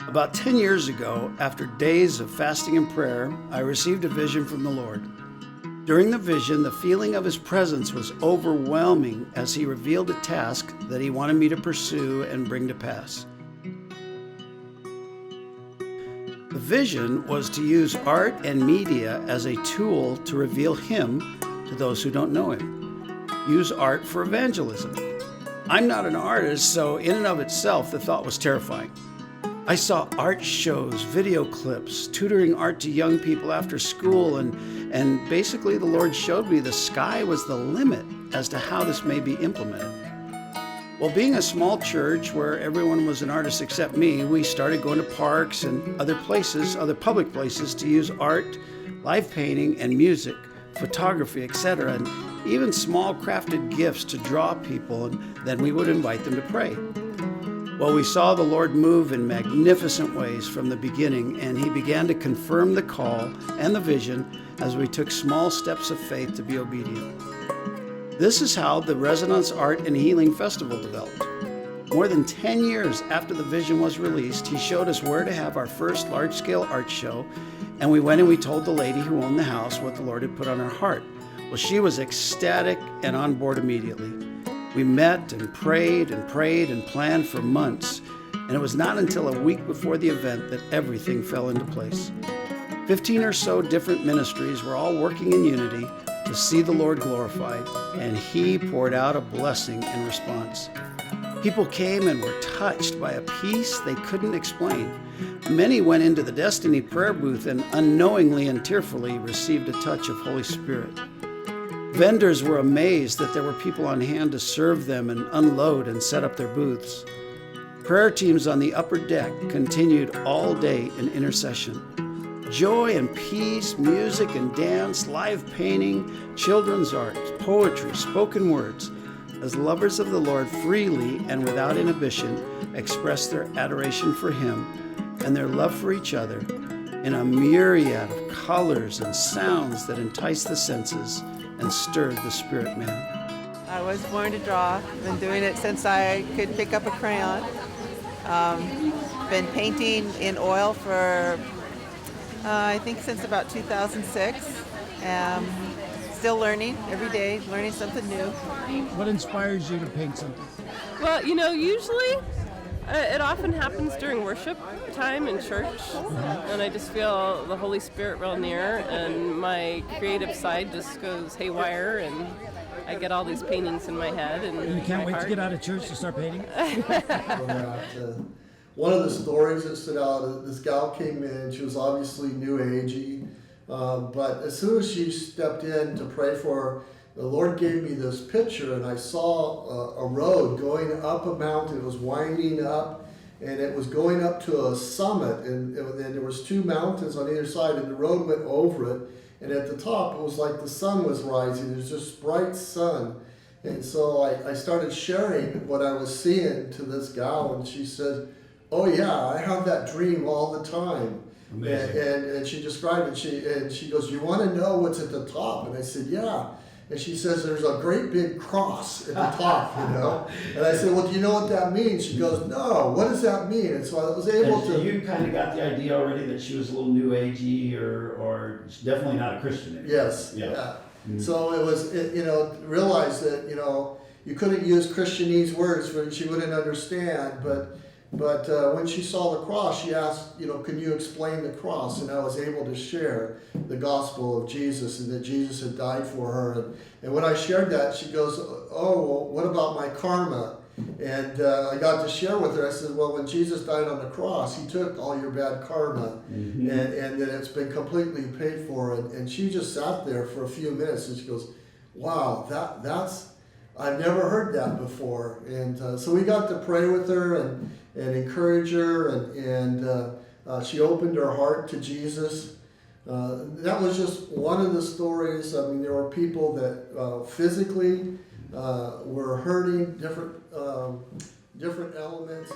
About 10 years ago, after days of fasting and prayer, I received a vision from the Lord. During the vision, the feeling of His presence was overwhelming as He revealed a task that He wanted me to pursue and bring to pass. The vision was to use art and media as a tool to reveal Him to those who don't know Him. Use art for evangelism. I'm not an artist, so in and of itself, the thought was terrifying. I saw art shows, video clips, tutoring art to young people after school, and basically the Lord showed me the sky was the limit as to how this may be implemented. Well, being a small church where everyone was an artist except me, we started going to parks and other places, other public places, to use art, live painting, and music, photography, etc., and even small crafted gifts to draw people, and then we would invite them to pray. Well, we saw the Lord move in magnificent ways from the beginning, and He began to confirm the call and the vision as we took small steps of faith to be obedient. This is how the Resonance Art and Healing Festival developed. More than 10 years after the vision was released, He showed us where to have our first large-scale art show, and we went and we told the lady who owned the house what the Lord had put on her heart. Well, she was ecstatic and on board immediately. We met and prayed and planned for months, and it was not until a week before the event that everything fell into place. 15 or so different ministries were all working in unity to see the Lord glorified, and He poured out a blessing in response. People came and were touched by a peace they couldn't explain. Many went into the Destiny prayer booth and unknowingly and tearfully received a touch of Holy Spirit. Vendors were amazed that there were people on hand to serve them and unload and set up their booths. Prayer teams on the upper deck continued all day in intercession. Joy and peace, music and dance, live painting, children's art, poetry, spoken words, as lovers of the Lord freely and without inhibition expressed their adoration for Him and their love for each other in a myriad of colors and sounds that enticed the senses and stirred the spirit man. I was born to draw. Been doing it since I could pick up a crayon. Been painting in oil for I think since about 2006. Still learning every day, learning something new. What inspires you to paint something? Well, usually it often happens during worship time in church, and I just feel the Holy Spirit real near, and my creative side just goes haywire, and I get all these paintings in my head. And you can't wait to get out of church to start painting? One of the stories that stood out, this gal came in, she was obviously new agey, but as soon as she stepped in to pray for her, the Lord gave me this picture, and I saw a road going up a mountain. It was winding up, and it was going up to a summit, and there was two mountains on either side, and the road went over it, and at the top it was like the sun was rising. There's this bright sun, and so I started sharing what I was seeing to this gal, and she said, "Oh yeah, I have that dream all the time." And she described it, and she goes, "You want to know what's at the top?" And I said, "Yeah." And she says, "There's a great big cross at the top, And I said, "Well, do you know what that means?" She goes, "No, what does that mean?" And so I was able and so to... you kind of got the idea already that she was a little new agey or definitely not a Christian anymore. Yes, yeah. Mm-hmm. So it was, realized that, you couldn't use Christianese words for she wouldn't understand, but when she saw the cross, she asked, "Can you explain the cross?" And I was able to share the gospel of Jesus and that Jesus had died for her. And when I shared that, she goes, "Oh, well, what about my karma?" And I got to share with her. I said, "Well, when Jesus died on the cross, He took all your bad karma, and that it's been completely paid for." And she just sat there for a few minutes, and she goes, "Wow, that's I've never heard that before." And so we got to pray with her and encourage her, and she opened her heart to Jesus. That was just one of the stories. I mean, there were people that physically were hurting, different elements.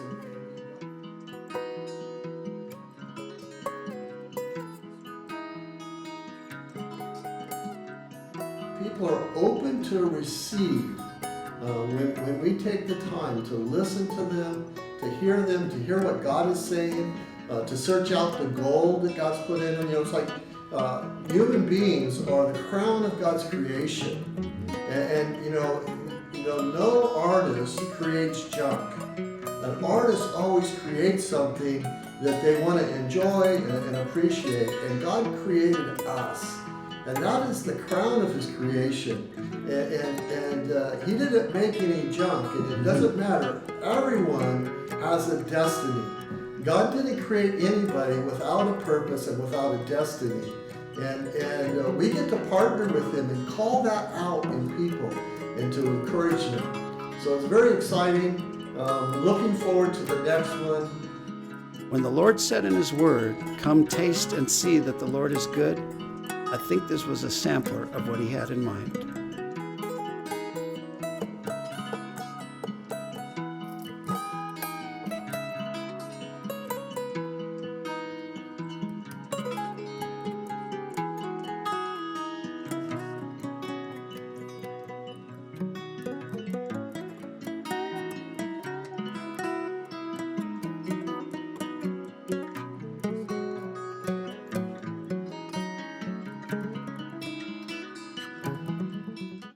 People are open to receive when we take the time to listen to them, to hear what God is saying, to search out the gold that God's put in them. You know, it's like human beings are the crown of God's creation, and you know, no artist creates junk. An artist always creates something that they want to enjoy and appreciate, and God created us, and that is the crown of His creation. And He didn't make any junk, and it doesn't matter. Everyone has a destiny. God didn't create anybody without a purpose and without a destiny. And we get to partner with Him and call that out in people and to encourage them. So it's very exciting. Looking forward to the next one. When the Lord said in His Word, "Come taste and see that the Lord is good," I think this was a sampler of what He had in mind.